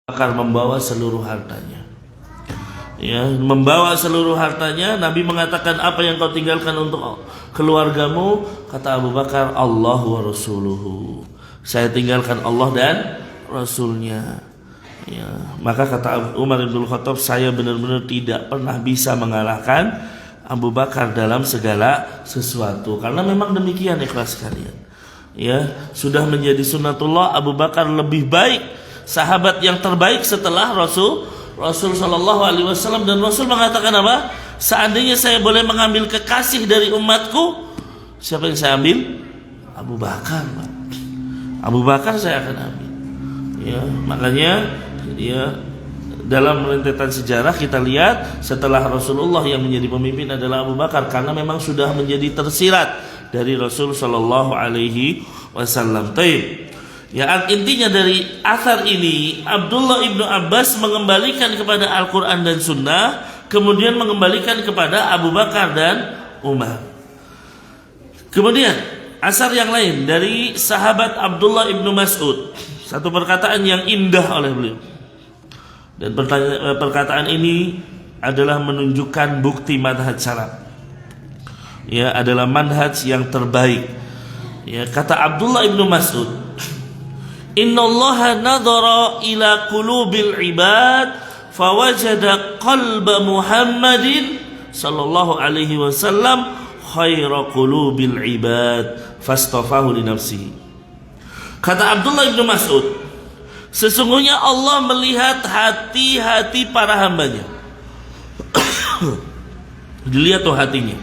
Bakar membawa seluruh hartanya. Ya, membawa seluruh hartanya. Nabi mengatakan, apa yang kau tinggalkan untuk keluargamu? Kata Abu Bakar, Allah wa rasuluhu. Saya tinggalkan Allah dan Rasulnya. Ya, maka kata Umar bin Khattab, saya benar-benar tidak pernah bisa mengalahkan Abu Bakar dalam segala sesuatu. Karena memang demikian, ikhlas sekalian. Ya, sudah menjadi sunnatullah, Abu Bakar lebih baik, sahabat yang terbaik setelah Rasul Sallallahu Alaihi Wasallam. Dan Rasul mengatakan apa? Seandainya saya boleh mengambil kekasih dari umatku, siapa yang saya ambil? Abu Bakar, Pak. Abu Bakar saya akan ambil. Ya, makanya ya, dalam rentetan sejarah kita lihat setelah Rasulullah yang menjadi pemimpin adalah Abu Bakar, karena memang sudah menjadi tersirat dari Rasul Sallallahu Alaihi Wasallam. Taib. Ya, intinya dari athar ini, Abdullah ibnu Abbas mengembalikan kepada Al-Quran dan Sunnah, kemudian mengembalikan kepada Abu Bakar dan Umar. Kemudian asar yang lain dari sahabat Abdullah ibnu Mas'ud, satu perkataan yang indah oleh beliau. Dan perkataan ini adalah menunjukkan bukti manhaj salaf. Ya, adalah manhaj yang terbaik. Ya, kata Abdullah ibnu Mas'ud, Innallaha nadhara ila qulubil ibad fawajada qalba Muhammadin sallallahu alaihi wasallam khaira qulubil ibad fastafahu li nafsihi. Kata Abdullah bin Mas'ud, sesungguhnya Allah melihat hati-hati para hambanya. Dilihat tuh hatinya.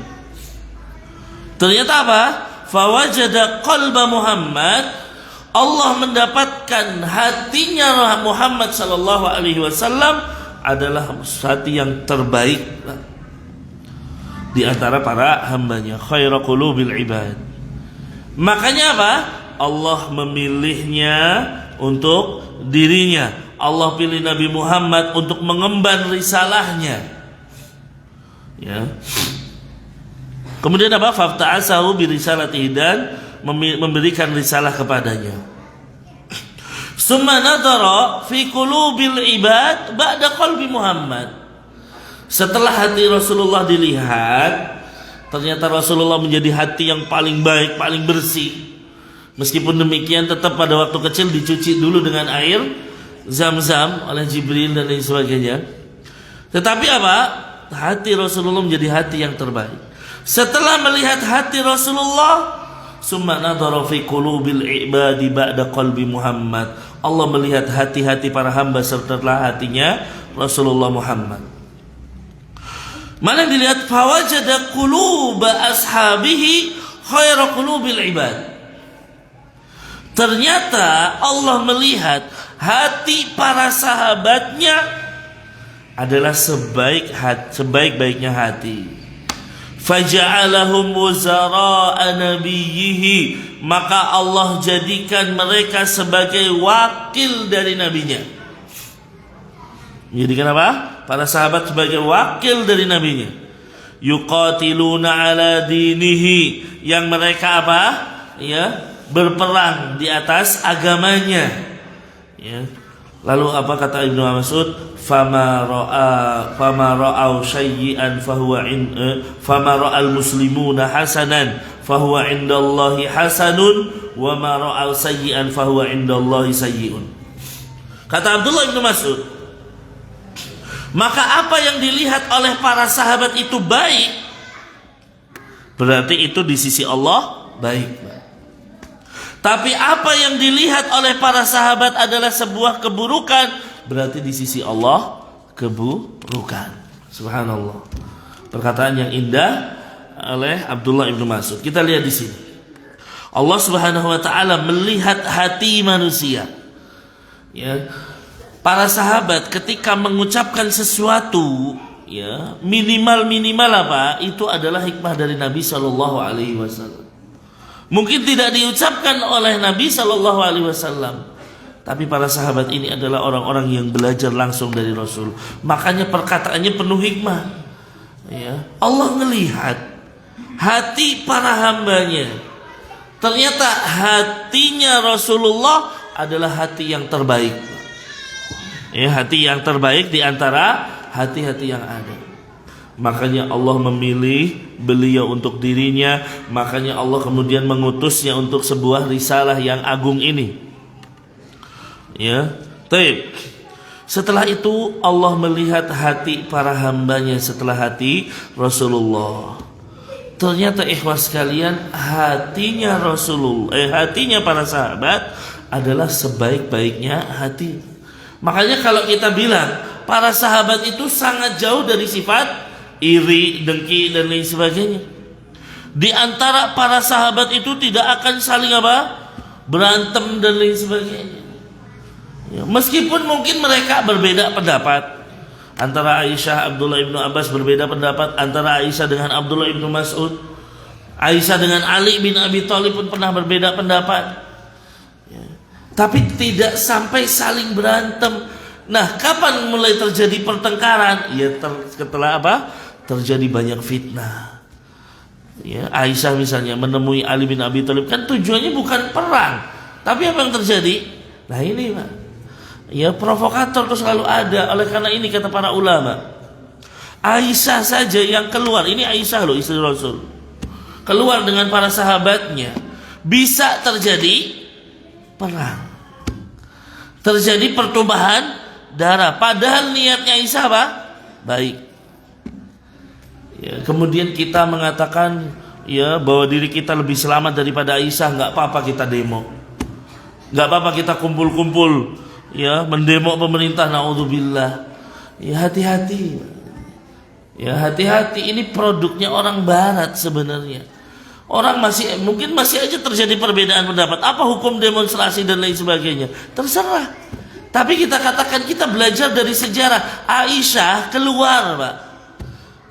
Ternyata apa? Fawajada qalba Muhammad, Allah mendapatkan hatinya Muhammad sallallahu alaihi wasallam adalah hati yang terbaik di antara para hambanya, khaira qulubil ibad. Makanya apa? Allah memilihnya untuk dirinya. Allah pilih Nabi Muhammad untuk mengemban risalahnya. Ya. Kemudian apa? Fafta'asahu bi risalatihi, dan memberikan risalah kepadanya. Summa nadhara fi qulubil ibad ba'da qalbi Muhammad. Setelah hati Rasulullah dilihat, ternyata Rasulullah menjadi hati yang paling baik, paling bersih. Meskipun demikian, tetap pada waktu kecil dicuci dulu dengan air Zam-Zam oleh Jibril dan lain sebagainya. Tetapi apa? Hati Rasulullah menjadi hati yang terbaik. Setelah melihat hati Rasulullah, summa nadhara fi qulubil ibadi ba'da qalbi Muhammad, Allah melihat hati-hati para hamba setelah hatinya Rasulullah Muhammad. Mana yang dilihat? Fawajada quluba ashabihi khaira qulubil ibad. Ternyata Allah melihat hati para sahabatnya adalah sebaik-baiknya hati. Faja'alahum wuzara'a nabiyhi, maka Allah jadikan mereka sebagai wakil dari nabinya. Jadikan apa? Para sahabat sebagai wakil dari nabinya. Yuqatiluna ala dinihi, yang mereka apa? Ya, berperang di atas agamanya. Ya. Lalu apa kata Ibnu Mas'ud? Fama ra'au syai'an fahuwa fama ra'al muslimuna hasanan fahuwa indallahi hasanun wa ma ra'au sayyi'an fahuwa indallahi sayyi'un. Kata Abdullah bin Mas'ud, maka apa yang dilihat oleh para sahabat itu baik, berarti itu di sisi Allah baik. Tapi apa yang dilihat oleh para sahabat adalah sebuah keburukan, berarti di sisi Allah keburukan. Subhanallah. Perkataan yang indah oleh Abdullah ibnu Mas'ud. Kita lihat di sini. Allah Subhanahu wa taala melihat hati manusia. Ya. Para sahabat ketika mengucapkan sesuatu, ya, minimal apa? Itu adalah hikmah dari Nabi sallallahu alaihi wasallam. Mungkin tidak diucapkan oleh Nabi sallallahu alaihi wasallam, tapi para sahabat ini adalah orang-orang yang belajar langsung dari Rasul. Makanya perkataannya penuh hikmah. Ya, Allah melihat hati para hambanya. Ternyata hatinya Rasulullah adalah hati yang terbaik. Ya, hati yang terbaik di antara hati-hati yang ada. Makanya Allah memilih beliau untuk dirinya. Makanya Allah kemudian mengutusnya untuk sebuah risalah yang agung ini. Ya, baik. Setelah itu Allah melihat hati para hambanya setelah hati Rasulullah. Ternyata ikhwas sekalian, hatinya hatinya para sahabat adalah sebaik-baiknya hati. Makanya kalau kita bilang para sahabat itu sangat jauh dari sifat iri, dengki dan lain sebagainya. Di antara para sahabat itu tidak akan saling berantem dan lain sebagainya. Ya, meskipun mungkin mereka berbeda pendapat. Antara Aisyah, Abdullah ibnu Abbas berbeda pendapat. Antara Aisyah dengan Abdullah ibnu Mas'ud, Aisyah dengan Ali bin Abi Thalib pun pernah berbeda pendapat. Ya. Tapi tidak sampai saling berantem. Nah, kapan mulai terjadi pertengkaran? Ya setelah terjadi banyak fitnah. Ya, Aisyah misalnya menemui Ali bin Abi Thalib, kan tujuannya bukan perang. Tapi apa yang terjadi? Nah ini Pak, ya provokator itu selalu ada. Oleh karena ini kata para ulama, Aisyah saja yang keluar, ini Aisyah loh istri Rasul, keluar dengan para sahabatnya, bisa terjadi perang, terjadi pertumpahan darah. Padahal niatnya Aisyah baik. Ya, kemudian kita mengatakan ya bahwa diri kita lebih selamat daripada Aisyah, nggak apa-apa kita demo, nggak apa-apa kita kumpul-kumpul, ya mendemo pemerintah, naudzubillah. Ya hati-hati. Ya hati-hati, ini produknya orang barat sebenarnya. Orang mungkin masih aja terjadi perbedaan pendapat. Apa hukum demonstrasi dan lain sebagainya? Terserah. Tapi kita katakan kita belajar dari sejarah. Aisyah keluar, Pak,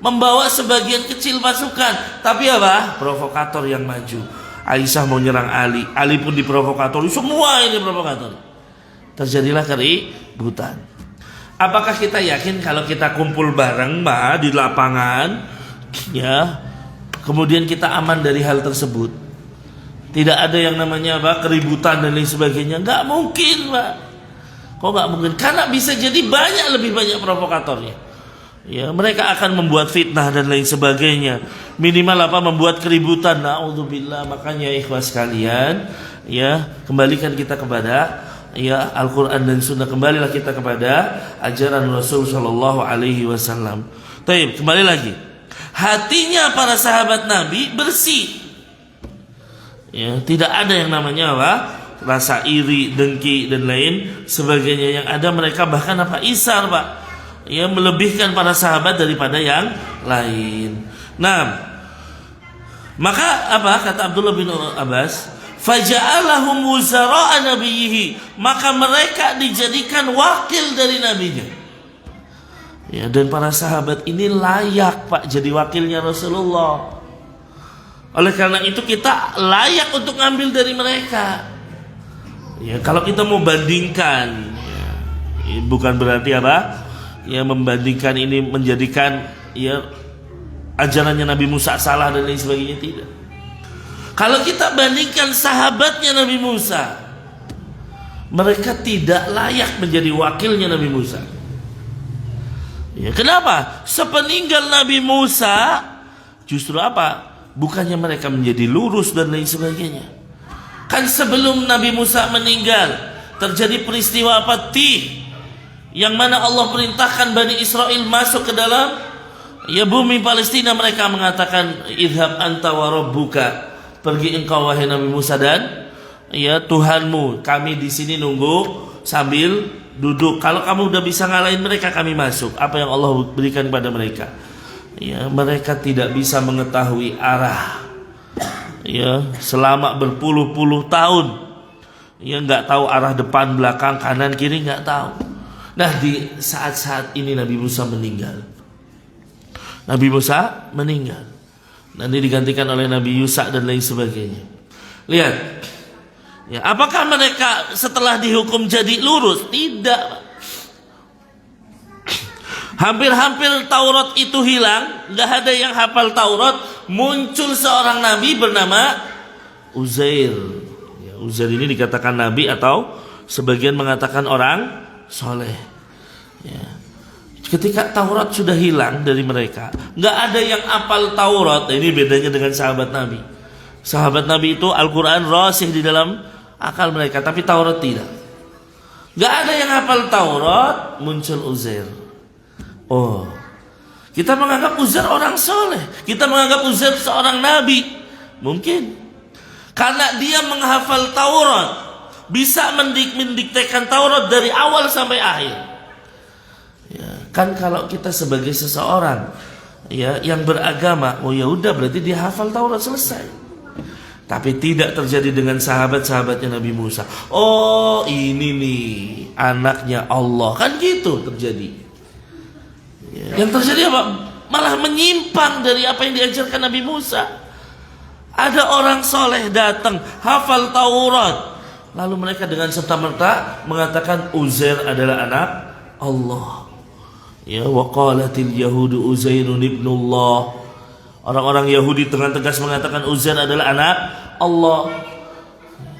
membawa sebagian kecil pasukan. Tapi provokator yang maju. Aisyah mau nyerang Ali, Ali pun diprovokatori. Semua ini provokator. Terjadilah keributan. Apakah kita yakin kalau kita kumpul bareng di lapangan, ya, kemudian kita aman dari hal tersebut? Tidak ada yang namanya keributan dan lain sebagainya. Nggak mungkin, Pak. Kok nggak mungkin? Karena bisa jadi lebih banyak provokatornya. Ya, mereka akan membuat fitnah dan lain sebagainya. Minimal membuat keributan. Naudzubillah. Makanya ikhwas sekalian, ya, kembalikan kita kepada Al-Quran dan Sunnah. Kembalilah kita kepada ajaran Rasul Shallallahu Alaihi Wasallam. Taib, kembali lagi. Hatinya para sahabat Nabi bersih. Ya, tidak ada yang namanya rasa iri, dengki dan lain sebagainya. Yang ada mereka bahkan isar, Pak. Ya, melebihkan para sahabat daripada yang lain. Nah, maka kata Abdullah bin Abbas, faja'alahum wuzara'a nabiyhi, maka mereka dijadikan wakil dari nabinya. Ya, dan para sahabat ini layak, Pak, jadi wakilnya Rasulullah. Oleh karena itu kita layak untuk ngambil dari mereka. Ya, kalau kita mau bandingkan, ya, bukan berarti ya membandingkan ini menjadikan ajarannya Nabi Musa salah dan lain sebagainya, tidak. Kalau kita bandingkan sahabatnya Nabi Musa, mereka tidak layak menjadi wakilnya Nabi Musa. Ya, kenapa? Sepeninggal Nabi Musa, justru bukannya mereka menjadi lurus dan lain sebagainya. Kan sebelum Nabi Musa meninggal, terjadi peristiwa Tih, yang mana Allah perintahkan Bani Israel masuk ke dalam bumi Palestina. Mereka mengatakan, idhab anta wa rabbuka, pergi engkau wahai Nabi Musa dan Tuhanmu, kami di sini nunggu sambil duduk. Kalau kamu udah bisa ngalahin mereka, kami masuk. Apa yang Allah berikan kepada mereka? Ya, mereka tidak bisa mengetahui arah. Ya, selama berpuluh-puluh tahun, ya nggak tahu arah depan, belakang, kanan, kiri, nggak tahu. Nah, di saat-saat ini Nabi Musa meninggal. Nabi Musa meninggal. Nanti digantikan oleh Nabi Yusa dan lain sebagainya. Lihat, ya, apakah mereka setelah dihukum jadi lurus? Tidak. Hampir-hampir Taurat itu hilang, nggak ada yang hafal Taurat. Muncul seorang nabi bernama Uzair. Ya, Uzair ini dikatakan nabi atau sebagian mengatakan orang soleh. Ya. Ketika Taurat sudah hilang dari mereka, nggak ada yang apal Taurat. Ini bedanya dengan sahabat Nabi. Sahabat Nabi itu Al-Quran rasih di dalam akal mereka, tapi Taurat tidak. Nggak ada yang hafal Taurat, muncul Uzair. Oh, kita menganggap Uzair orang soleh, kita menganggap Uzair seorang nabi. Mungkin karena dia menghafal Taurat, bisa mendiktekan Taurat dari awal sampai akhir. Ya, kan kalau kita sebagai seseorang ya yang beragama, oh ya udah berarti dia hafal Taurat selesai. Tapi tidak terjadi dengan sahabat-sahabatnya Nabi Musa. Oh, ini nih anaknya Allah, kan gitu terjadi. Ya. Yang terjadi apa? Malah menyimpang dari apa yang diajarkan Nabi Musa. Ada orang soleh datang hafal Taurat, lalu mereka dengan serta-merta mengatakan Uzair adalah anak Allah. Ya, waqalatil yahudu Uzairun ibnullah. Orang-orang Yahudi dengan tegas mengatakan Uzair adalah anak Allah.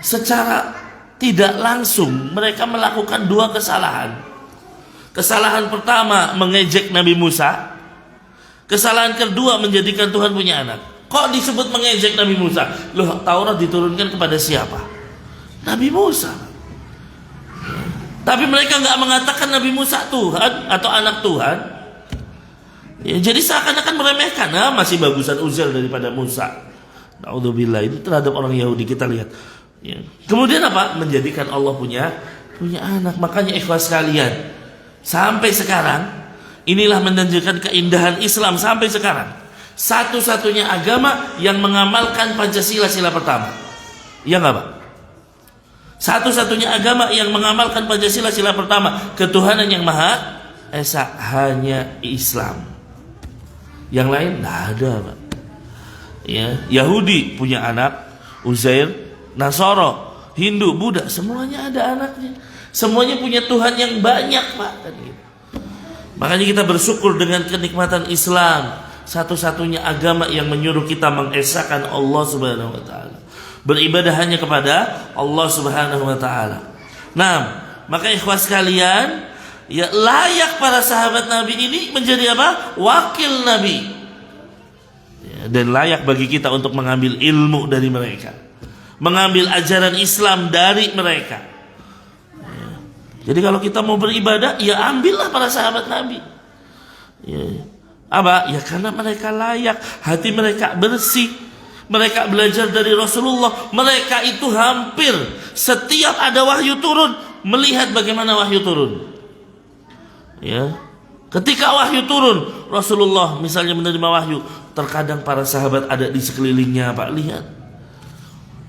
Secara tidak langsung mereka melakukan dua kesalahan. Kesalahan pertama mengejek Nabi Musa. Kesalahan kedua menjadikan Tuhan punya anak. Kok disebut mengejek Nabi Musa? Loh, Taurat diturunkan kepada siapa? Nabi Musa. Tapi mereka nggak mengatakan Nabi Musa Tuhan atau anak Tuhan. Ya, jadi seakan-akan meremehkan. Nah, masih bagusan Uzair daripada Musa. Naudzubillah, itu terhadap orang Yahudi kita lihat. Ya. Kemudian apa? Menjadikan Allah punya anak. Makanya ikhwas sekalian, sampai sekarang inilah menunjukkan keindahan Islam sampai sekarang. Satu-satunya agama yang mengamalkan Pancasila sila pertama. Ya nggak Pak? Satu-satunya agama yang mengamalkan Pancasila sila pertama, ketuhanan yang Maha Esa, hanya Islam. Yang lain nggak ada Pak. Ya, Yahudi punya anak Uzair, Nasoro, Hindu, Buddha, semuanya ada anaknya. Semuanya punya Tuhan yang banyak Pak. Makanya kita bersyukur dengan kenikmatan Islam, satu-satunya agama yang menyuruh kita mengesahkan Allah Subhanahu wa taala. Beribadah hanya kepada Allah Subhanahu wa taala. Nah, maka ikhwas sekalian, ya layak para sahabat Nabi ini menjadi apa? Wakil Nabi. Ya, dan layak bagi kita untuk mengambil ilmu dari mereka, mengambil ajaran Islam dari mereka. Ya. Jadi kalau kita mau beribadah, ya ambillah para sahabat Nabi. Ya. Apa? Ya karena mereka layak, hati mereka bersih. Mereka belajar dari Rasulullah. Mereka itu hampir setiap ada wahyu turun, melihat bagaimana wahyu turun. Ya, ketika wahyu turun, Rasulullah misalnya menerima wahyu, terkadang para sahabat ada di sekelilingnya, Pak, lihat.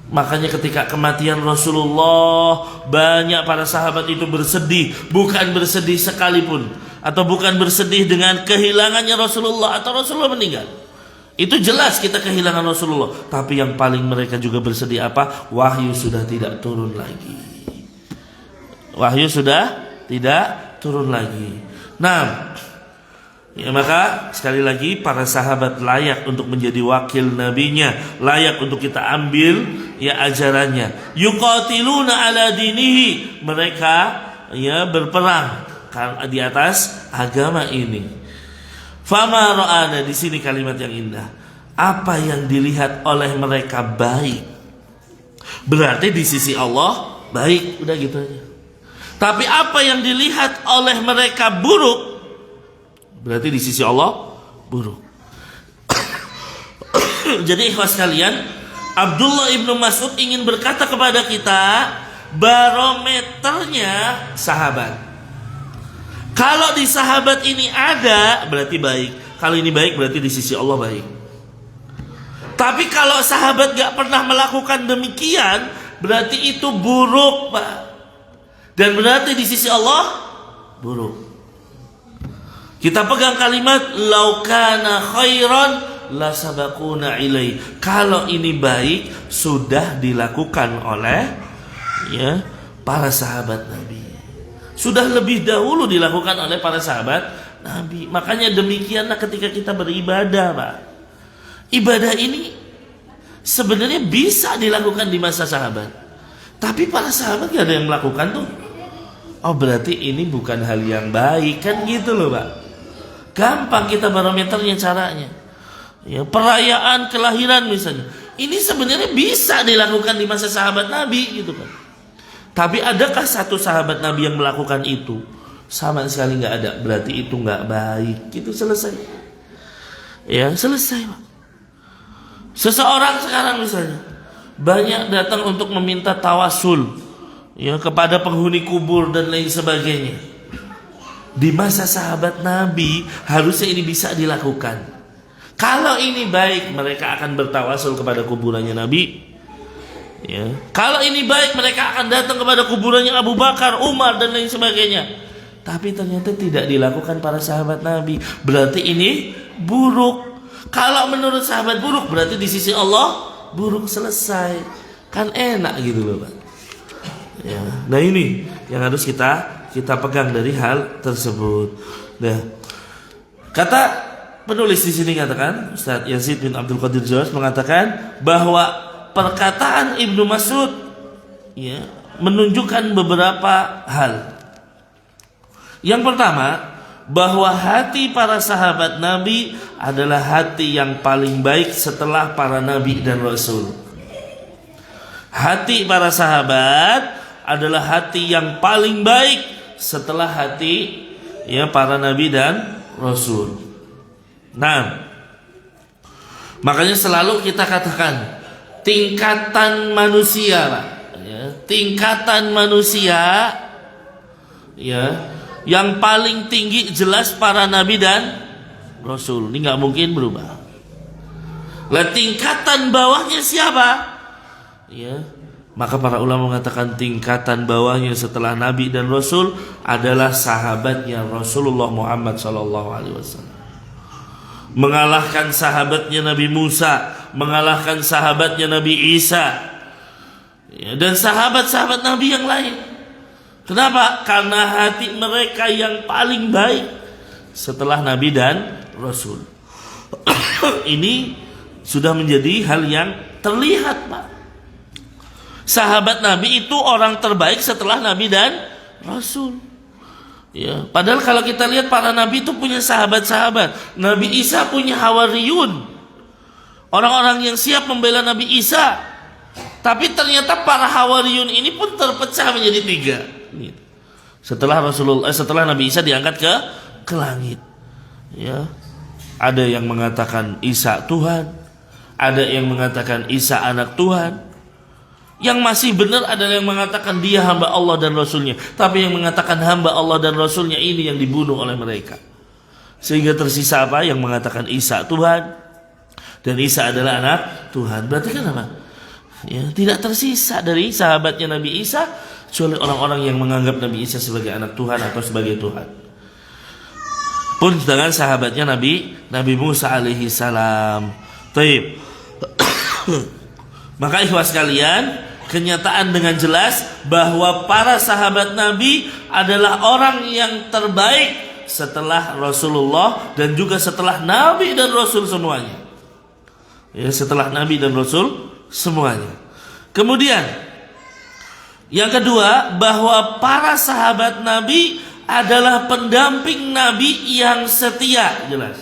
Makanya ketika kematian Rasulullah, banyak para sahabat itu bersedih, bukan bersedih sekalipun, atau bukan bersedih dengan kehilangannya Rasulullah atau Rasulullah meninggal. Itu jelas kita kehilangan Rasulullah, tapi yang paling mereka juga bersedih apa? Wahyu sudah tidak turun lagi. Wahyu sudah tidak turun lagi. Nah, ya maka sekali lagi para sahabat layak untuk menjadi wakil nabinya, layak untuk kita ambil ya ajarannya. Yuqatiluna ala dinihi, mereka ya berperang di atas agama ini. Fama ra'ana, di sini kalimat yang indah. Apa yang dilihat oleh mereka baik, berarti di sisi Allah baik, udah gitu aja. Tapi apa yang dilihat oleh mereka buruk, berarti di sisi Allah buruk. Jadi ikhwas kalian, Abdullah ibnu Mas'ud ingin berkata kepada kita, barometernya sahabat. Kalau di sahabat ini ada, berarti baik. Kalau ini baik, berarti di sisi Allah baik. Tapi kalau sahabat gak pernah melakukan demikian, berarti itu buruk, Pak. Dan berarti di sisi Allah buruk. Kita pegang kalimat laukana khairan la sabaquna ilai. Kalau ini baik, sudah dilakukan oleh ya para sahabat Nabi. Sudah lebih dahulu dilakukan oleh para sahabat Nabi. Makanya demikianlah ketika kita beribadah, Pak. Ibadah ini sebenarnya bisa dilakukan di masa sahabat, tapi para sahabat gak ada yang melakukan tuh. Oh berarti ini bukan hal yang baik, kan gitu loh Pak. Gampang kita barometernya caranya. Ya, perayaan kelahiran misalnya, ini sebenarnya bisa dilakukan di masa sahabat Nabi gitu kan. Tapi adakah satu sahabat Nabi yang melakukan itu? Sama sekali nggak ada. Berarti itu nggak baik. Itu selesai. Ya selesai Pak. Seseorang sekarang misalnya banyak datang untuk meminta tawasul, ya, kepada penghuni kubur dan lain sebagainya. Di masa sahabat Nabi harusnya ini bisa dilakukan. Kalau ini baik, mereka akan bertawasul kepada kuburannya Nabi. Ya. Kalau ini baik, mereka akan datang kepada kuburannya Abu Bakar, Umar dan lain sebagainya. Tapi ternyata tidak dilakukan para sahabat Nabi. Berarti ini buruk. Kalau menurut sahabat buruk, berarti di sisi Allah buruk, selesai. Kan enak gitu loh Pak. Ya. Nah ini yang harus kita pegang dari hal tersebut. Nah, kata penulis di sini katakan, Ustaz Yazid bin Abdul Qadir Jawas mengatakan bahwa perkataan Ibnu Mas'ud, ya, menunjukkan beberapa hal. Yang pertama, bahwa hati para sahabat Nabi adalah hati yang paling baik setelah para Nabi dan Rasul. Hati para sahabat adalah hati yang paling baik setelah hati, ya, para Nabi dan Rasul. Nah, makanya selalu kita katakan tingkatan manusia, Pak, ya, tingkatan manusia, ya, yang paling tinggi jelas para Nabi dan Rasul. Ini nggak mungkin berubah. Lah tingkatan bawahnya siapa? Ya, maka para ulama mengatakan tingkatan bawahnya setelah Nabi dan Rasul adalah sahabatnya Rasulullah Muhammad SAW. Mengalahkan sahabatnya Nabi Musa, mengalahkan sahabatnya Nabi Isa, ya, dan sahabat-sahabat Nabi yang lain. Kenapa? Karena hati mereka yang paling baik setelah Nabi dan Rasul. Ini sudah menjadi hal yang terlihat, Pak. Sahabat Nabi itu orang terbaik setelah Nabi dan Rasul. Ya, padahal kalau kita lihat para Nabi itu punya sahabat-sahabat. Nabi Isa punya hawariyun, orang-orang yang siap membela Nabi Isa. Tapi ternyata para hawariyun ini pun terpecah menjadi 3. Setelah Nabi Isa diangkat ke langit. Ya. Ada yang mengatakan Isa Tuhan, ada yang mengatakan Isa anak Tuhan. Yang masih benar adalah yang mengatakan dia hamba Allah dan Rasulnya. Tapi yang mengatakan hamba Allah dan Rasulnya ini yang dibunuh oleh mereka. Sehingga tersisa apa? Yang mengatakan Isa Tuhan dan Isa adalah anak Tuhan. Berarti kan apa? Ya, tidak tersisa dari sahabatnya Nabi Isa kecuali orang-orang yang menganggap Nabi Isa sebagai anak Tuhan atau sebagai Tuhan. Pun dengan sahabatnya Nabi Musa alaihi salam. Taib. Maka ikhwas sekalian, kenyataan dengan jelas bahwa para sahabat Nabi adalah orang yang terbaik setelah Rasulullah dan juga setelah Nabi dan Rasul semuanya. Ya, setelah Nabi dan Rasul semuanya. Kemudian yang kedua, bahwa para sahabat Nabi adalah pendamping Nabi yang setia, jelas.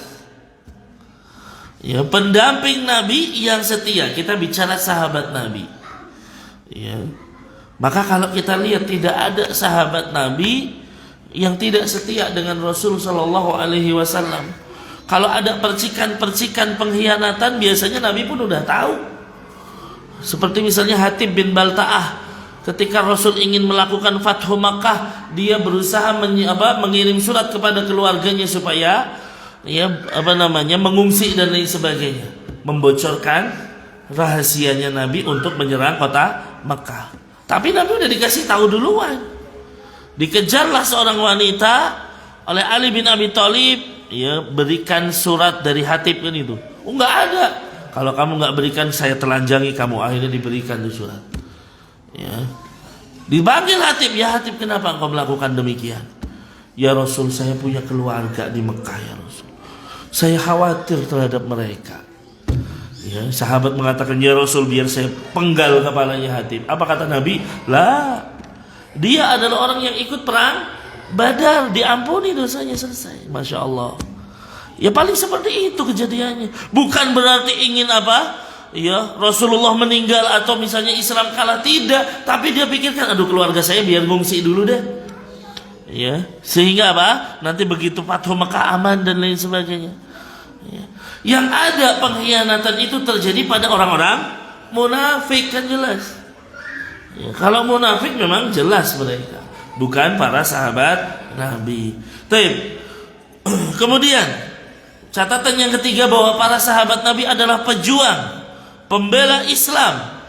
Ya, pendamping Nabi yang setia. Kita bicara sahabat Nabi. Ya. Maka kalau kita lihat tidak ada sahabat Nabi yang tidak setia dengan Rasul Shallallahu Alaihi Wasallam. Kalau ada percikan-percikan pengkhianatan, biasanya Nabi pun udah tahu. Seperti misalnya Hatib bin Balta'ah, ketika Rasul ingin melakukan Fathu Makkah, dia berusaha mengirim surat kepada keluarganya supaya mengungsi dan lain sebagainya, membocorkan rahasianya Nabi untuk menyerang kota Makkah. Tapi Nabi udah dikasih tahu duluan. Dikejarlah seorang wanita oleh Ali bin Abi Thalib, ya, berikan surat dari Hatib kan itu. Oh, nggak ada. Kalau kamu nggak berikan, saya telanjangi kamu. Akhirnya diberikan itu surat. Ya. Dipanggil Hatib, ya Hatib, kenapa engkau melakukan demikian? Ya Rasul, saya punya keluarga di Mekah, ya Rasul. Saya khawatir terhadap mereka. Ya, sahabat mengatakan, ya Rasul, biar saya penggal kepalanya Hatib. Apa kata Nabi? Lah, Dia adalah orang yang ikut perang Badar, diampuni dosanya, selesai. Masya Allah. Ya paling seperti itu kejadiannya. Bukan berarti ingin apa? Ya Rasulullah meninggal atau misalnya Islam kalah, tidak. Tapi dia pikirkan, aduh keluarga saya biar ngungsi dulu deh. Ya, sehingga apa? Nanti begitu Fathu Mekah aman dan lain sebagainya. Ya. Yang ada pengkhianatan itu terjadi pada orang-orang munafik, kan jelas. Ya, kalau munafik memang jelas mereka, bukan para sahabat Nabi. Baik. Kemudian catatan yang ketiga bahwa para sahabat Nabi adalah pejuang, pembela Islam.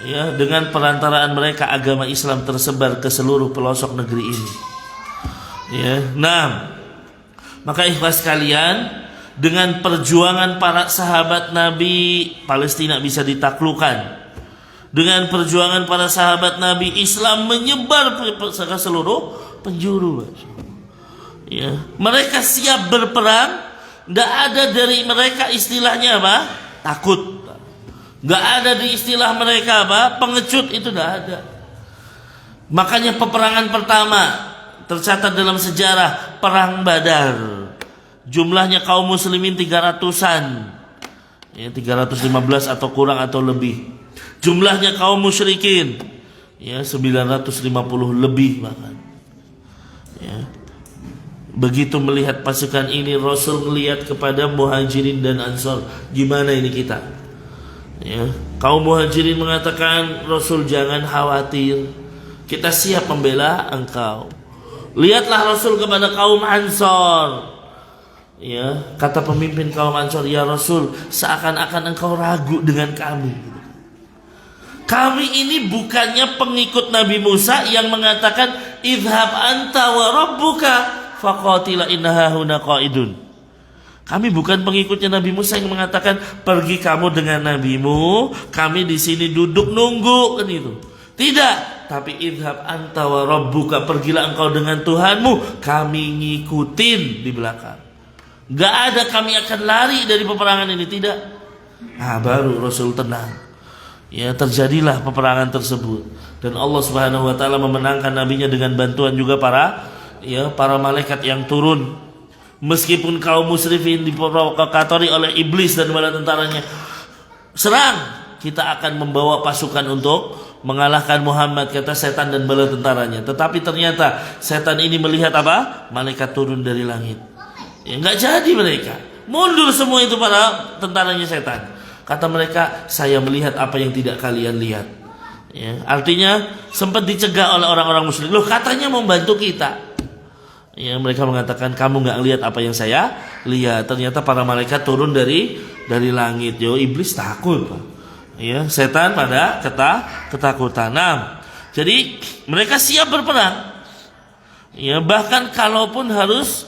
Ya, dengan perantaraan mereka agama Islam tersebar ke seluruh pelosok negeri ini. Ya, nah, maka ikhwas kalian, dengan perjuangan para sahabat Nabi, Palestina bisa ditaklukkan. Dengan perjuangan para sahabat Nabi, Islam menyebar ke seluruh penjuru. Ya, mereka siap berperang. Tidak ada dari mereka istilahnya apa? Takut. Tidak ada di istilah mereka apa? Pengecut, itu tidak ada. Makanya peperangan pertama tercatat dalam sejarah perang Badar. Jumlahnya kaum muslimin 300-an. Ya, 315 atau kurang atau lebih. Jumlahnya kaum musyrikin ya 950 lebih bahkan. Ya. Begitu melihat pasukan ini, Rasul melihat kepada Muhajirin dan Ansor, gimana ini kita? Ya. Kaum Muhajirin mengatakan, Rasul jangan khawatir, kita siap membela engkau. Lihatlah Rasul kepada kaum Ansor. Ya, kata pemimpin kaum Ansor, ya Rasul, seakan-akan engkau ragu dengan kami. Kami ini bukannya pengikut Nabi Musa yang mengatakan idhab anta wa rabbuka faqatila innaha huna qaidun. Kami bukan pengikutnya Nabi Musa yang mengatakan pergi kamu dengan nabimu, kami di sini duduk nunggu, kan itu. Tidak, tapi idhab anta wa rabbuka, pergilah engkau dengan Tuhanmu, kami ngikutin di belakang. Gak ada kami akan lari dari peperangan ini, tidak. Nah, baru Rasul tenang. Ya, terjadilah peperangan tersebut dan Allah Subhanahu wa taala memenangkan nabinya dengan bantuan juga para malaikat yang turun. Meskipun kaum musyrikin diprovokatori oleh iblis dan bala tentaranya, serang, kita akan membawa pasukan untuk mengalahkan Muhammad, kata setan dan bala tentaranya. Tetapi ternyata setan ini melihat apa? Malaikat turun dari langit. Ya, enggak jadi mereka. Mundur semua itu para tentaranya setan. Kata mereka, saya melihat apa yang tidak kalian lihat. Ya, artinya sempat dicegah oleh orang-orang musyrik. Loh, katanya membantu kita. Ya, mereka mengatakan kamu nggak lihat apa yang saya lihat. Ternyata para malaikat turun dari langit. Yo, iblis takut. Ya, setan pada ketakutan. Nah, jadi mereka siap berperang. Ya, bahkan kalaupun harus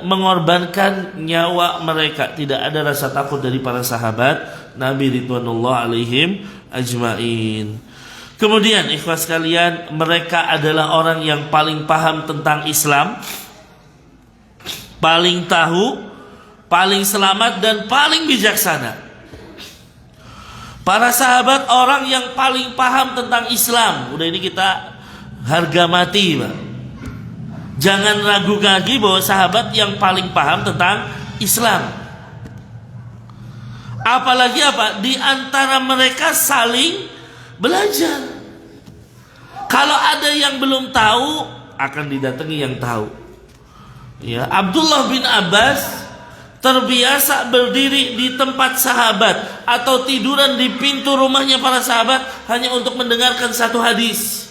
mengorbankan nyawa mereka, tidak ada rasa takut dari para sahabat Nabi ridwanullah alaihim ajmain. Kemudian ikhwas kalian, mereka adalah orang yang paling paham tentang Islam, paling tahu, paling selamat dan paling bijaksana. Para sahabat orang yang paling paham tentang Islam. Udah, ini kita harga mati, Pak. Jangan ragu lagi bahwa sahabat yang paling paham tentang Islam. Apalagi apa? Di antara mereka saling belajar. Kalau ada yang belum tahu, akan didatangi yang tahu. Ya, Abdullah bin Abbas terbiasa berdiri di tempat sahabat atau tiduran di pintu rumahnya para sahabat hanya untuk mendengarkan satu hadis.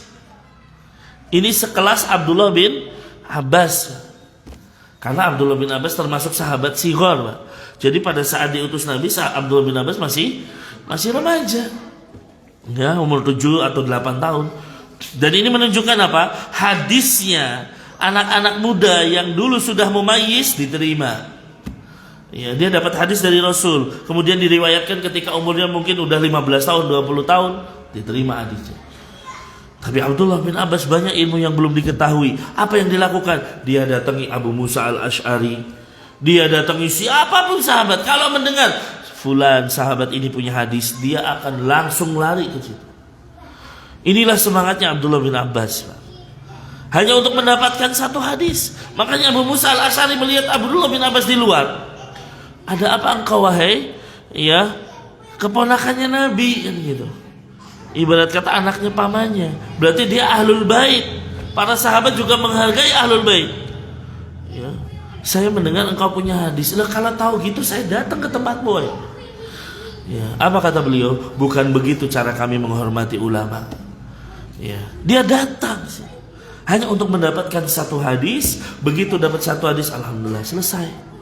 Ini sekelas Abdullah bin Abbas, karena Abdullah bin Abbas termasuk sahabat sighar, Pak. Jadi pada saat diutus Nabi, Abdullah bin Abbas masih remaja, ya, umur 7 atau 8 tahun. Dan ini menunjukkan apa? Hadisnya anak-anak muda yang dulu sudah mumayyiz diterima. Ya, dia dapat hadis dari Rasul, kemudian diriwayatkan ketika umurnya mungkin udah 15 tahun, 20 tahun, diterima hadisnya. Tapi Abdullah bin Abbas banyak ilmu yang belum diketahui. Apa yang dilakukan? Dia datangi Abu Musa al-Ash'ari. Dia datangi siapapun sahabat. Kalau mendengar fulan sahabat ini punya hadis, dia akan langsung lari ke situ. Inilah semangatnya Abdullah bin Abbas, Pak. Hanya untuk mendapatkan satu hadis. Makanya Abu Musa al-Asy'ari melihat Abdullah bin Abbas di luar. Ada apa engkau wahai keponakannya Nabi, kan gitu. Ibarat kata anaknya pamannya. Berarti dia ahlul bait. Para sahabat juga menghargai ahlul bait. Ya. Saya mendengar engkau punya hadis. Lah kalau tahu gitu saya datang ke tempatmu. Ya. Apa kata beliau? Bukan begitu cara kami menghormati ulama. Ya. Dia datang sih. Hanya untuk mendapatkan satu hadis. Begitu dapat satu hadis, alhamdulillah selesai.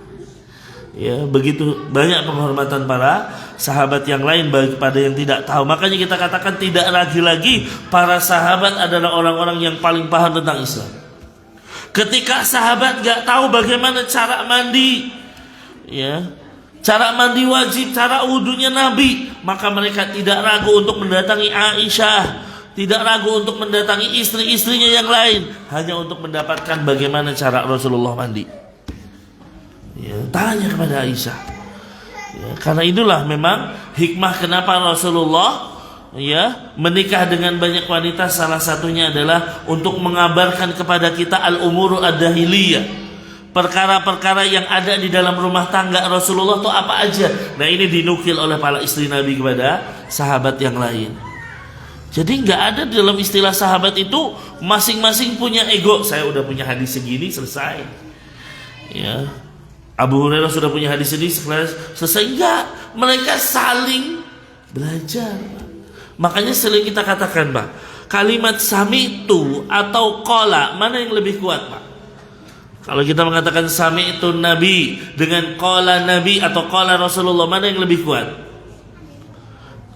Ya, begitu banyak penghormatan para sahabat yang lain pada yang tidak tahu. Makanya kita katakan tidak lagi para sahabat adalah orang-orang yang paling paham tentang Islam. Ketika sahabat gak tahu bagaimana cara mandi, ya, cara mandi wajib, cara wudunya Nabi, maka mereka tidak ragu untuk mendatangi Aisyah. Tidak ragu untuk mendatangi istri-istrinya yang lain, hanya untuk mendapatkan bagaimana cara Rasulullah mandi. Ya, tanya kepada Aisyah. Ya, karena itulah memang hikmah kenapa Rasulullah menikah dengan banyak wanita. Salah satunya adalah untuk mengabarkan kepada kita al-umuru ad-dahiliyah, perkara-perkara yang ada di dalam rumah tangga Rasulullah itu apa aja. Nah, ini dinukil oleh para istri Nabi kepada sahabat yang lain. Jadi nggak ada dalam istilah sahabat itu masing-masing punya ego. Saya udah punya hadis segini, selesai. Ya, Abu Hurairah sudah punya hadis segini, selesai. Enggak, mereka saling belajar. Makanya sering kita katakan, Pak, kalimat sami'tu atau qala, mana yang lebih kuat, Pak? Kalau kita mengatakan sami'tu Nabi dengan qala Nabi atau qala Rasulullah, mana yang lebih kuat?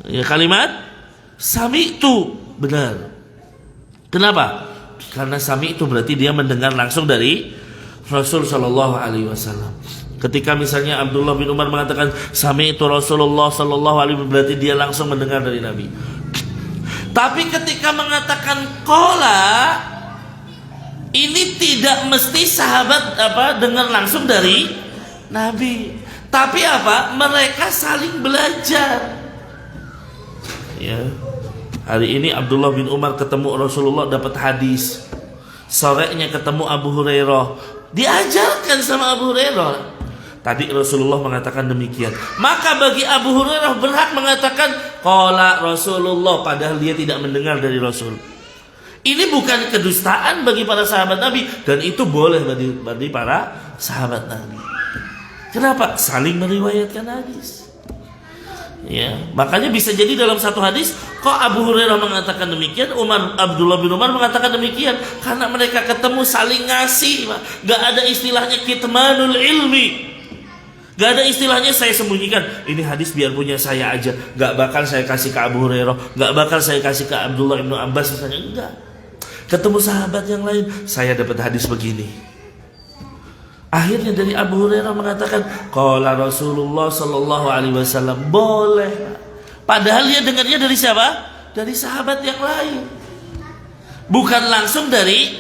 Ya, kalimat sami itu benar. Kenapa? Karena sami itu berarti dia mendengar langsung dari Rasul Shallallahu Alaihi Wasallam. Ketika misalnya Abdullah bin Umar mengatakan sami itu Rasulullah Shallallahu Alaihi Wasallam, berarti dia langsung mendengar dari Nabi. Tapi ketika mengatakan qala, ini tidak mesti sahabat dengar langsung dari Nabi. Tapi mereka saling belajar. Ya. Hari ini Abdullah bin Umar ketemu Rasulullah, dapat hadis. Sorenya ketemu Abu Hurairah, diajarkan sama Abu Hurairah. Tadi Rasulullah mengatakan demikian. Maka bagi Abu Hurairah berhak mengatakan qala Rasulullah, padahal dia tidak mendengar dari Rasul. Ini bukan kedustaan bagi para sahabat Nabi, dan itu boleh bagi para sahabat Nabi. Kenapa? Saling meriwayatkan hadis. Ya, makanya bisa jadi dalam satu hadis kok Abu Hurairah mengatakan demikian, Abdullah bin Umar mengatakan demikian, karena mereka ketemu saling ngasih. Gak ada istilahnya kitmanul ilmi, gak ada istilahnya saya sembunyikan ini hadis biar punya saya aja, gak bakal saya kasih ke Abu Hurairah, gak bakal saya kasih ke Abdullah bin Abbas misalnya. Enggak, ketemu sahabat yang lain, saya dapat hadis begini. Akhirnya dari Abu Hurairah mengatakan qala Rasulullah Sallallahu Alaihi Wasallam, boleh. Padahal dia dengarnya dari siapa? Dari sahabat yang lain, bukan langsung dari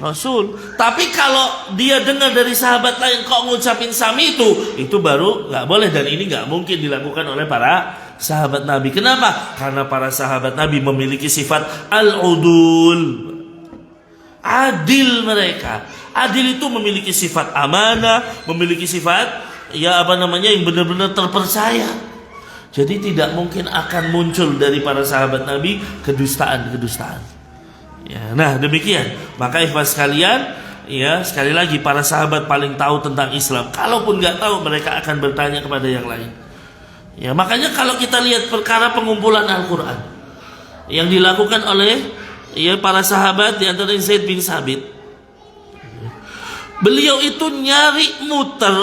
Rasul. Tapi kalau dia dengar dari sahabat lain kok ngucapin sami itu baru nggak boleh, dan ini nggak mungkin dilakukan oleh para sahabat Nabi. Kenapa? Karena para sahabat Nabi memiliki sifat al-udul, adil mereka. Adil itu memiliki sifat amanah, memiliki sifat yang benar-benar terpercaya. Jadi tidak mungkin akan muncul dari para sahabat Nabi kedustaan. Ya, nah demikian. Maka ikhwan sekalian, ya sekali lagi para sahabat paling tahu tentang Islam. Kalaupun nggak tahu, mereka akan bertanya kepada yang lain. Ya, makanya kalau kita lihat perkara pengumpulan Al-Quran yang dilakukan oleh para sahabat, di antaranya Zaid bin Sabit. Beliau itu nyari muter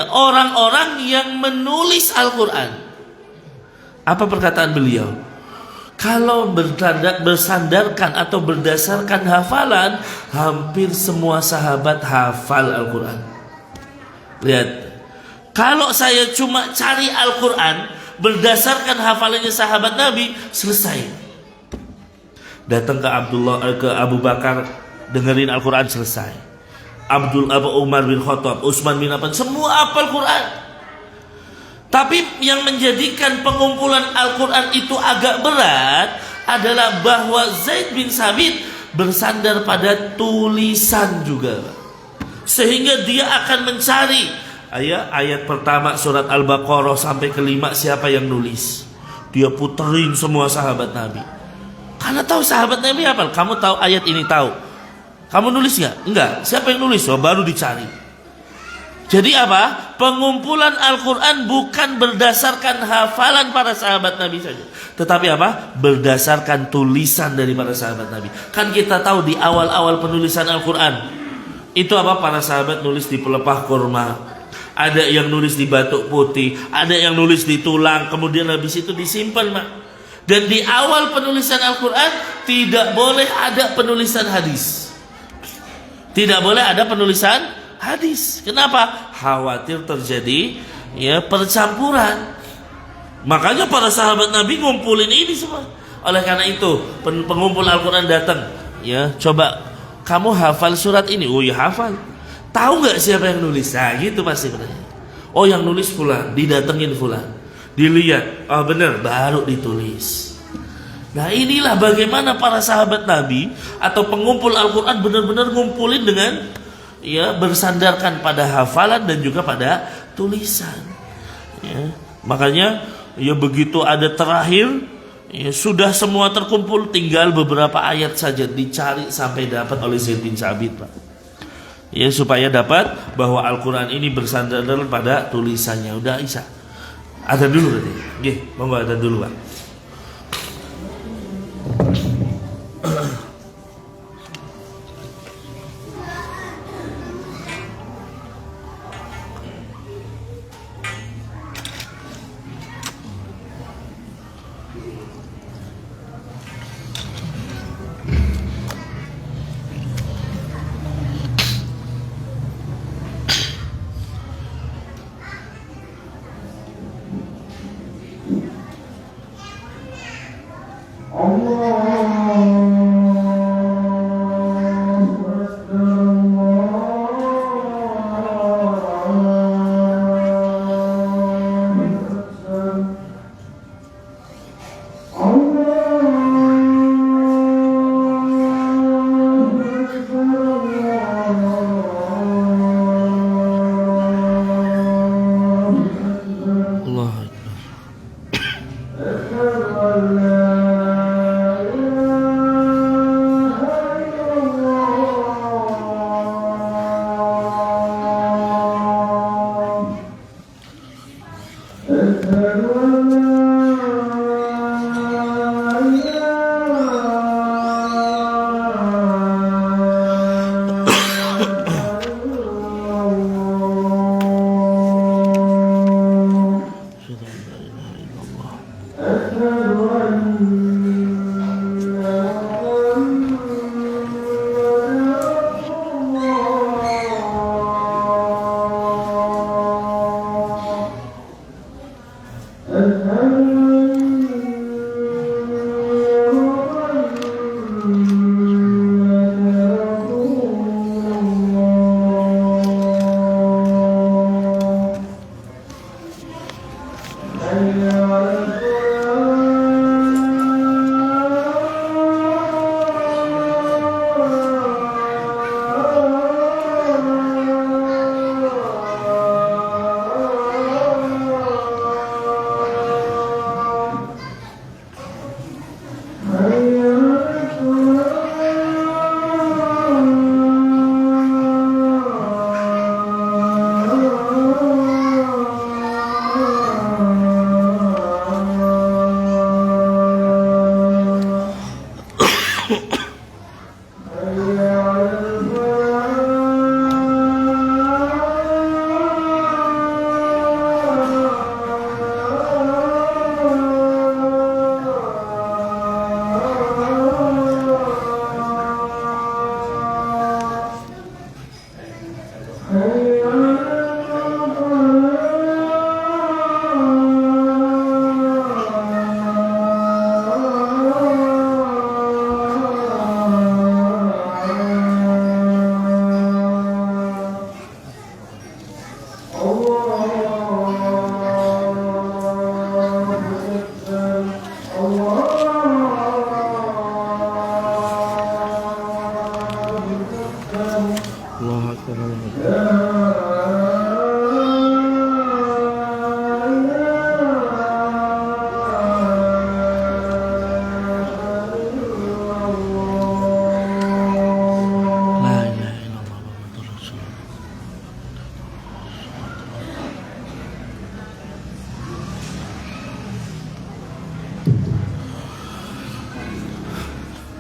orang-orang yang menulis Al-Quran. Apa perkataan beliau? Kalau bersandarkan atau berdasarkan hafalan, hampir semua sahabat hafal Al-Quran. Lihat, kalau saya cuma cari Al-Quran berdasarkan hafalannya sahabat Nabi, selesai. Datang ke Abu Bakar, dengerin Al-Quran, selesai. Abu Umar bin Khattab, Utsman bin Affan, semua hafal Quran. Tapi yang menjadikan pengumpulan Al-Quran itu agak berat adalah bahwa Zaid bin Sabit bersandar pada tulisan juga, sehingga dia akan mencari ayat pertama surat Al-Baqarah sampai kelima siapa yang nulis. Dia puterin semua sahabat Nabi, karena tahu sahabat Nabi hafal. Kamu tahu ayat ini, tahu. Kamu nulis nggak? Enggak. Siapa yang nulis? Oh, baru dicari. Jadi apa? Pengumpulan Al-Quran bukan berdasarkan hafalan para sahabat Nabi saja, tetapi apa? Berdasarkan tulisan dari para sahabat Nabi. Kan kita tahu di awal-awal penulisan Al-Quran itu apa? Para sahabat nulis di pelepah kurma, ada yang nulis di batuk putih, ada yang nulis di tulang, kemudian habis itu disimpan, Mak. Dan di awal penulisan Al-Quran tidak boleh ada penulisan hadis. Tidak boleh ada penulisan hadis. Kenapa? Khawatir terjadi percampuran. Makanya para sahabat Nabi ngumpulin ini semua. Oleh karena itu pengumpul Al-Quran datang, coba kamu hafal surat ini. Oh ya hafal. Tahu nggak siapa yang nulis? Nah gitu pasti bertanya. Oh yang nulis fulan, didatengin fulan, dilihat, oh benar, baru ditulis. Nah inilah bagaimana para sahabat Nabi atau pengumpul Al-Quran benar-benar ngumpulin dengan bersandarkan pada hafalan dan juga pada tulisan. Makanya begitu ada terakhir, sudah semua terkumpul, tinggal beberapa ayat saja dicari sampai dapat oleh Zaid bin Sabit, Pak. Supaya dapat bahwa Al-Quran ini bersandar pada tulisannya. Udah Isa. Ada dulu berarti. Monggo ada dulu, Pak.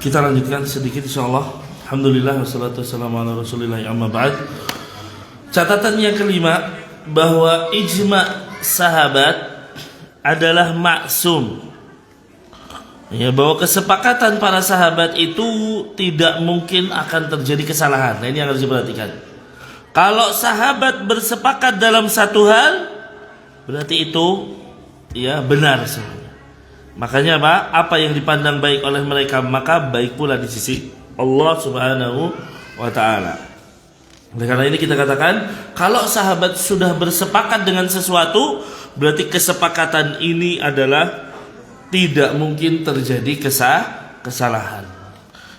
Kita lanjutkan sedikit insyaallah. Alhamdulillah wassalatu wassalamu ala Rasulillah amma ba'd. Catatan yang kelima, bahwa ijma sahabat adalah maksum. Ya, bahwa kesepakatan para sahabat itu tidak mungkin akan terjadi kesalahan. Nah, ini yang harus diperhatikan. Kalau sahabat bersepakat dalam satu hal, berarti itu ya benar semua. Makanya apa yang dipandang baik oleh mereka, maka baik pula di sisi Allah Subhanahu wa ta'ala. Oleh karena ini kita katakan, kalau sahabat sudah bersepakat dengan sesuatu, berarti kesepakatan ini adalah tidak mungkin terjadi kesalahan.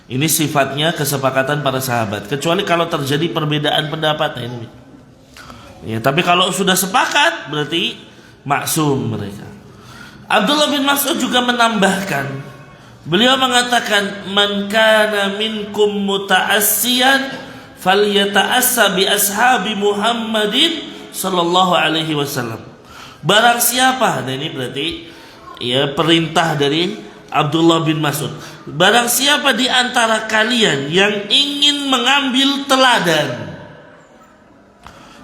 Ini sifatnya kesepakatan para sahabat. Kecuali kalau terjadi perbedaan pendapat. Nah, ini. Ya, tapi kalau sudah sepakat, berarti maksum mereka. Abdullah bin Mas'ud juga menambahkan, beliau mengatakan, man kana minkum muta'assiyan falyata'assa bi ashabi Muhammadin sallallahu alaihi wasallam. Barang siapa, nah ini berarti ya perintah dari Abdullah bin Mas'ud. Barang siapa di antara kalian yang ingin mengambil teladan,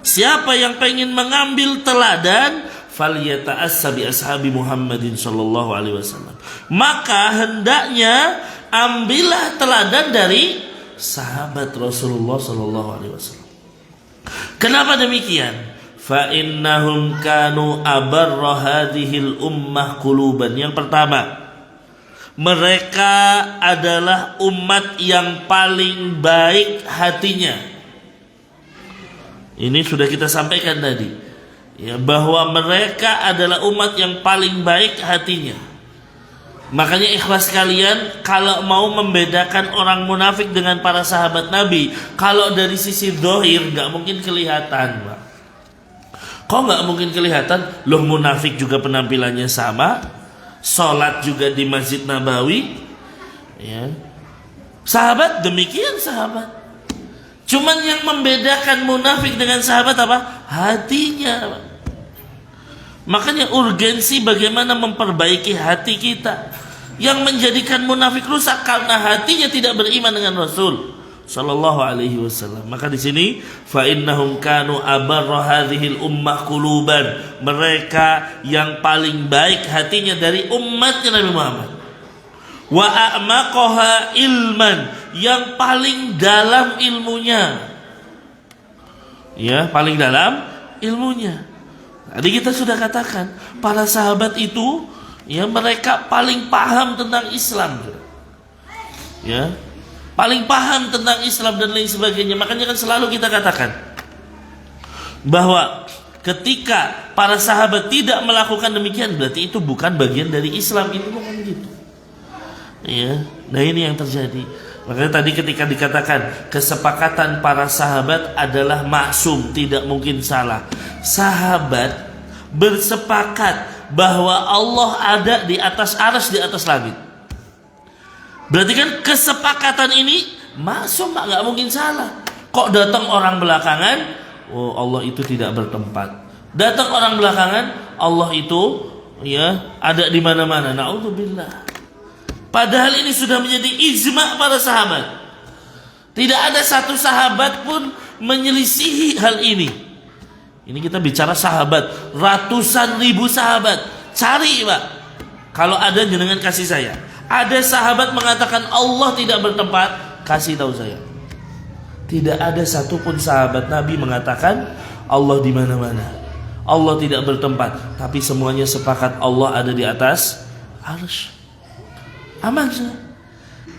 siapa yang pengen mengambil teladan, falyata'assa bi ashabi Muhammadin sallallahu alaihi wasallam, maka hendaknya ambillah teladan dari sahabat Rasulullah sallallahu alaihi wasallam. Kenapa demikian? Fa innahum kanu abarra hadhil ummah quluban. Yang pertama, mereka adalah umat yang paling baik hatinya. Ini sudah kita sampaikan tadi. Ya, bahwa mereka adalah umat yang paling baik hatinya. Makanya ikhlas kalian, kalau mau membedakan orang munafik dengan para sahabat Nabi, kalau dari sisi zahir nggak mungkin kelihatan, Pak. Kok nggak mungkin kelihatan? Loh, munafik juga penampilannya sama, sholat juga di Masjid Nabawi, ya. Sahabat demikian sahabat. Cuman yang membedakan munafik dengan sahabat apa? Hatinya. Makanya urgensi bagaimana memperbaiki hati kita. Yang menjadikan munafik rusak karena hatinya tidak beriman dengan Rasul sallallahu alaihi wasallam. Maka di sini fa innahum kanu abarra hadhil ummah quluban. Mereka yang paling baik hatinya dari umatnya Nabi Muhammad. Wa a'maqaha ilman, yang paling dalam ilmunya. Ya, paling dalam ilmunya. Tadi kita sudah katakan, para sahabat itu ya mereka paling paham tentang Islam. Ya, paling paham tentang Islam dan lain sebagainya. Makanya kan selalu kita katakan bahwa ketika para sahabat tidak melakukan demikian, berarti itu bukan bagian dari Islam. Ini bukan gitu. Ya, nah ini yang terjadi. Makanya tadi ketika dikatakan kesepakatan para sahabat adalah maksum, tidak mungkin salah. Sahabat bersepakat bahwa Allah ada di atas arsy, di atas langit. Berarti kan kesepakatan ini maksum, nggak mungkin salah. Kok datang orang belakangan, oh Allah itu tidak bertempat. Datang orang belakangan, Allah itu ya ada di mana-mana. Na'udzubillah. Padahal ini sudah menjadi ijma para sahabat. Tidak ada satu sahabat pun menyelisihi hal ini. Ini kita bicara sahabat, ratusan ribu sahabat. Cari, Pak. Kalau ada jenengan kasih saya. Ada sahabat mengatakan Allah tidak bertempat, kasih tahu saya. Tidak ada satupun sahabat Nabi mengatakan Allah di mana-mana. Allah tidak bertempat, tapi semuanya sepakat Allah ada di atas arsy. Aman sudah.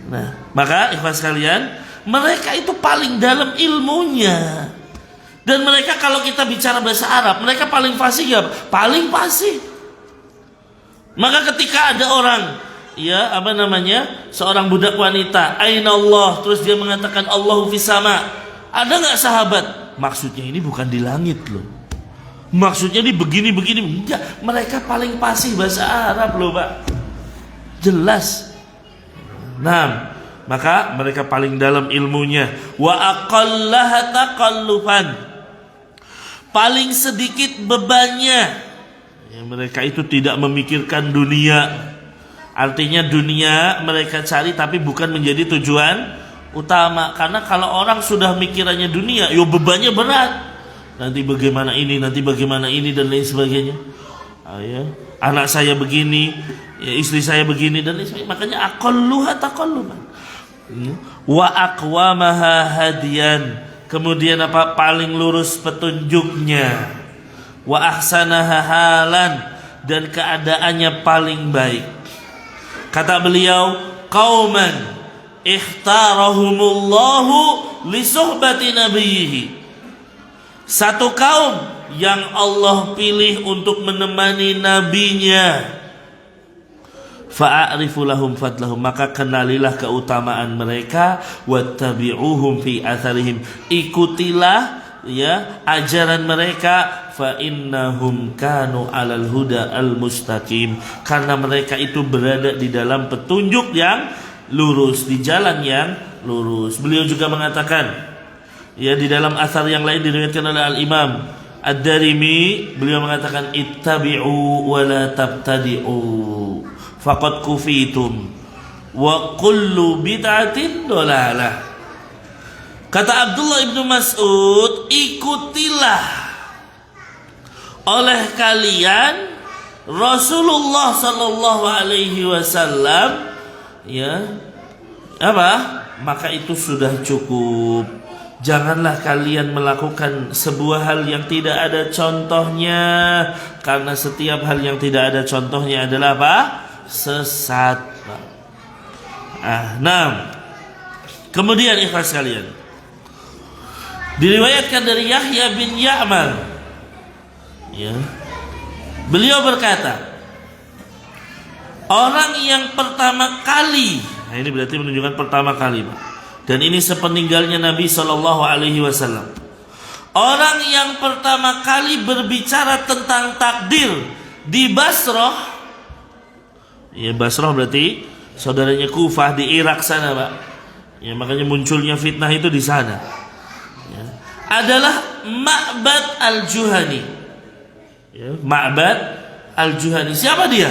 Nah, maka ikhlas kalian, mereka itu paling dalam ilmunya. Dan mereka kalau kita bicara bahasa Arab, mereka paling fasih ya, paling fasih. Maka ketika ada orang, ya seorang budak wanita, aina Allah, terus dia mengatakan Allahu fis sama. Ada nggak sahabat maksudnya ini bukan di langit loh. Maksudnya ini begini-begini. Enggak, mereka paling fasih bahasa Arab loh, Pak. Jelas. Nah, maka mereka paling dalam ilmunya. Wa aqallaha taqallufan. Paling sedikit bebannya. Ya, mereka itu tidak memikirkan dunia. Artinya dunia mereka cari tapi bukan menjadi tujuan utama. Karena kalau orang sudah mikirannya dunia, yo bebannya berat. Nanti bagaimana ini, dan lain sebagainya. Ya. Anak saya begini, ya, istri saya begini dan lain sebagainya. Makanya aqalluha taqalluban. Wa aqwamaha hadiyan. Kemudian apa? Paling lurus petunjuknya. Wa ahsanaha halan, dan keadaannya paling baik. Kata beliau, qauman ikhtarahumullahu li suhbati nabiyhi. Satu kaum yang Allah pilih untuk menemani nabinya. Fa'arifu lahum fadlahum, maka kenalilah keutamaan mereka. Wattabi'uhum fi atharihim, ikutilah ya ajaran mereka. Fa innahum kanu alal huda al mustaqim, karena mereka itu berada di dalam petunjuk yang lurus, di jalan yang lurus. Beliau juga mengatakan, ya, di dalam asar yang lain diriwayatkan oleh Al-Imam Ad-Darimi, beliau mengatakan ittabi'u wa la tabtadi'u faqad kufitum wa kullu bid'atin dolalah. Kata Abdullah ibnu Mas'ud, ikutilah oleh kalian Rasulullah sallallahu alaihi wasallam, ya, apa? Maka itu sudah cukup. Janganlah kalian melakukan sebuah hal yang tidak ada contohnya, karena setiap hal yang tidak ada contohnya adalah apa? Sesat. Nah, kemudian ikhlas kalian, diriwayatkan dari Yahya bin Ya'mar, ya, beliau berkata, orang yang pertama kali, nah ini berarti menunjukkan pertama kali, Pak. Dan ini sepeninggalnya Nabi SAW. Orang yang pertama kali berbicara tentang takdir di Basrah, ya, Basrah berarti saudaranya Kufah di Irak sana, Pak. Ya, makanya munculnya fitnah itu di sana. Ya, adalah Ma'bad al-Juhani. Ya, Ma'bad al-Juhani. Siapa dia?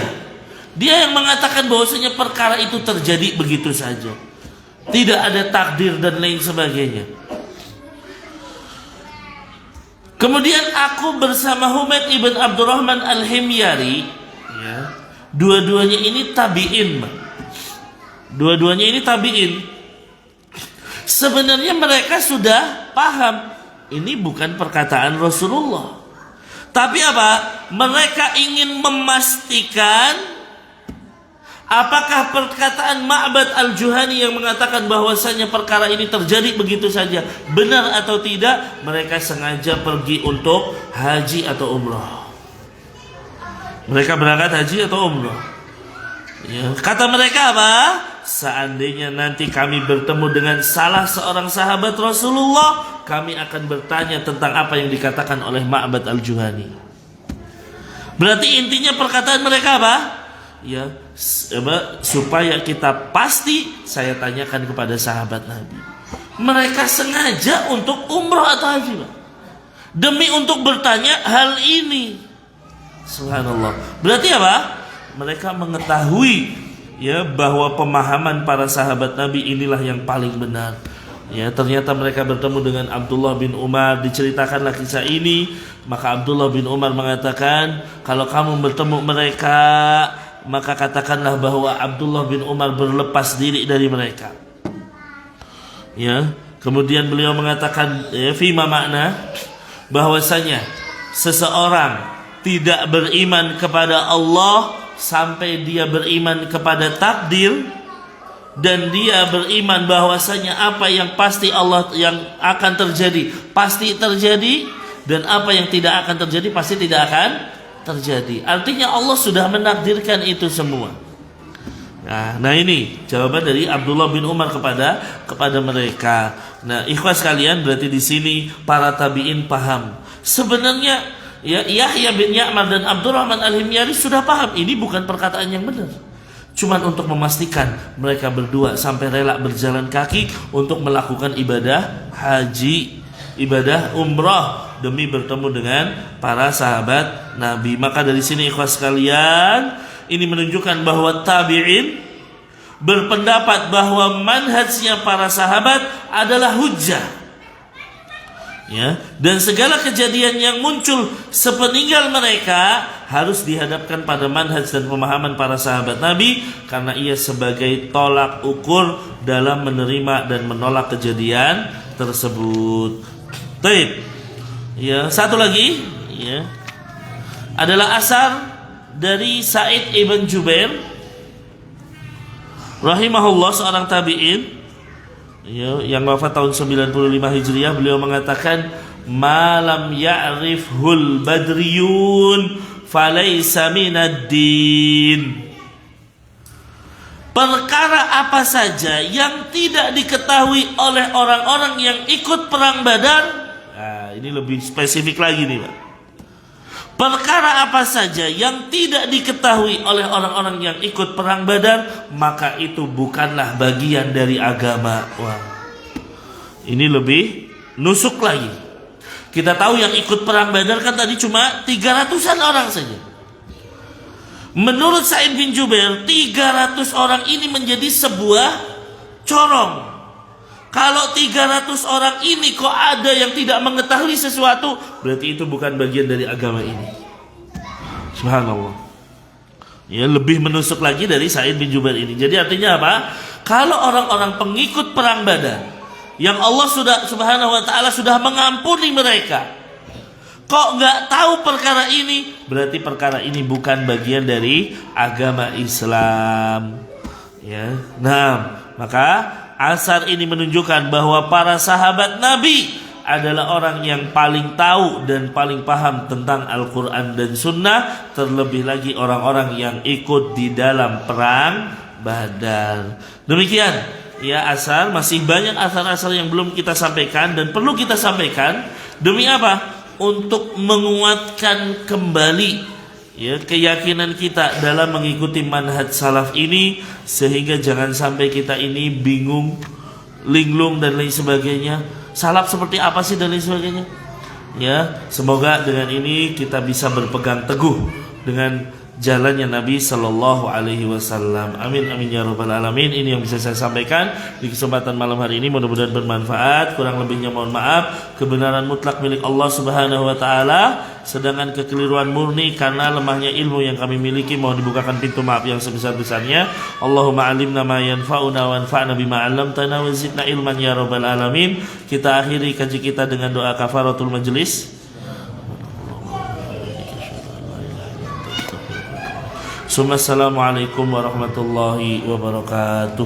Dia yang mengatakan bahwasanya perkara itu terjadi begitu saja, tidak ada takdir dan lain sebagainya. Kemudian aku bersama Humaid ibn Abdurrahman al-Himyari, ya, dua-duanya ini tabi'in, Pak. Dua-duanya ini tabi'in. Sebenarnya mereka sudah paham ini bukan perkataan Rasulullah. Tapi apa? Mereka ingin memastikan apakah perkataan Ma'bad al-Juhani yang mengatakan bahwasanya perkara ini terjadi begitu saja benar atau tidak. Mereka sengaja pergi untuk haji atau umrah. Mereka berangkat haji atau umrah. Ya, kata mereka apa? Seandainya nanti kami bertemu dengan salah seorang sahabat Rasulullah, kami akan bertanya tentang apa yang dikatakan oleh Ma'bad al-Juhani. Berarti intinya perkataan mereka apa? Ya, supaya kita pasti saya tanyakan kepada sahabat Nabi. Mereka sengaja untuk umrah atau haji, Pak, demi untuk bertanya hal ini. Subhanallah. Berarti apa? Mereka mengetahui, ya, bahwa pemahaman para sahabat Nabi inilah yang paling benar. Ya, ternyata mereka bertemu dengan Abdullah bin Umar, diceritakanlah kisah ini. Maka Abdullah bin Umar mengatakan, kalau kamu bertemu mereka, maka katakanlah bahwa Abdullah bin Umar berlepas diri dari mereka. Ya, kemudian beliau mengatakan, ya, fima makna, bahwasanya seseorang tidak beriman kepada Allah sampai dia beriman kepada takdir, dan dia beriman bahwasanya apa yang pasti Allah yang akan terjadi pasti terjadi, dan apa yang tidak akan terjadi pasti tidak akan terjadi. Artinya Allah sudah menakdirkan itu semua. Nah ini jawaban dari Abdullah bin Umar kepada mereka. Nah, ikhwas sekalian, berarti di sini para tabi'in paham. Sebenarnya ya Yahya bin Ya'mar dan Abdurrahman al-Himyari sudah paham ini bukan perkataan yang benar. Cuman untuk memastikan mereka berdua sampai rela berjalan kaki untuk melakukan ibadah haji, ibadah umrah demi bertemu dengan para sahabat Nabi. Maka dari sini ikhwas sekalian, ini menunjukkan bahwa tabi'in berpendapat bahwa manhajnya para sahabat adalah hujjah. Ya, dan segala kejadian yang muncul sepeninggal mereka harus dihadapkan pada manhaj dan pemahaman para sahabat Nabi, karena ia sebagai tolak ukur dalam menerima dan menolak kejadian tersebut. Baik. Ya, satu lagi ya adalah asar dari Sa'id ibn Jubair rahimahullah, seorang tabi'in ya, yang wafat tahun 95 Hijriah. Beliau mengatakan, malam ya'rifhul badriyun falaysa minad din. Perkara apa saja yang tidak diketahui oleh orang-orang yang ikut perang Badar. Nah, ini lebih spesifik lagi nih, Pak. Perkara apa saja yang tidak diketahui oleh orang-orang yang ikut perang Badar, maka itu bukanlah bagian dari agama. Wah, ini lebih nusuk lagi. Kita tahu yang ikut perang Badar kan tadi cuma 300-an orang saja. Menurut Sa'id bin Jubair, 300 orang ini menjadi sebuah corong. Kalau 300 orang ini kok ada yang tidak mengetahui sesuatu, berarti itu bukan bagian dari agama ini. Subhanallah. Ya, lebih menusuk lagi dari Sa'id bin Jubair ini. Jadi artinya apa? Kalau orang-orang pengikut perang Badar yang Allah sudah Subhanahu wa taala sudah mengampuni mereka, kok nggak tahu perkara ini, berarti perkara ini bukan bagian dari agama Islam. Ya. Nah, maka asar ini menunjukkan bahwa para sahabat Nabi adalah orang yang paling tahu dan paling paham tentang Al-Quran dan Sunnah, terlebih lagi orang-orang yang ikut di dalam perang Badar. Demikian ya asar, masih banyak asar-asar yang belum kita sampaikan dan perlu kita sampaikan. Demi apa? Untuk menguatkan kembali ya keyakinan kita dalam mengikuti manhaj salaf ini, sehingga jangan sampai kita ini bingung, linglung dan lain sebagainya. Salaf seperti apa sih dan lain sebagainya. Ya, semoga dengan ini kita bisa berpegang teguh dengan jalannya Nabi Sallallahu Alaihi Wasallam. Amin amin ya rabbal alamin. Ini yang bisa saya sampaikan di kesempatan malam hari ini. Mudah-mudahan bermanfaat. Kurang lebihnya mohon maaf. Kebenaran mutlak milik Allah Subhanahu Wa Taala. Sedangkan kekeliruan murni karena lemahnya ilmu yang kami miliki, mohon dibukakan pintu maaf yang sebesar-besarnya. Allahumma alimna ma yanfa'una wanfa'na bima 'allamtana wa zidna ilman ya rabbal alamin. Kita akhiri kaji kita dengan doa kafaratul majlis. Assalamualaikum warahmatullahi wabarakatuh.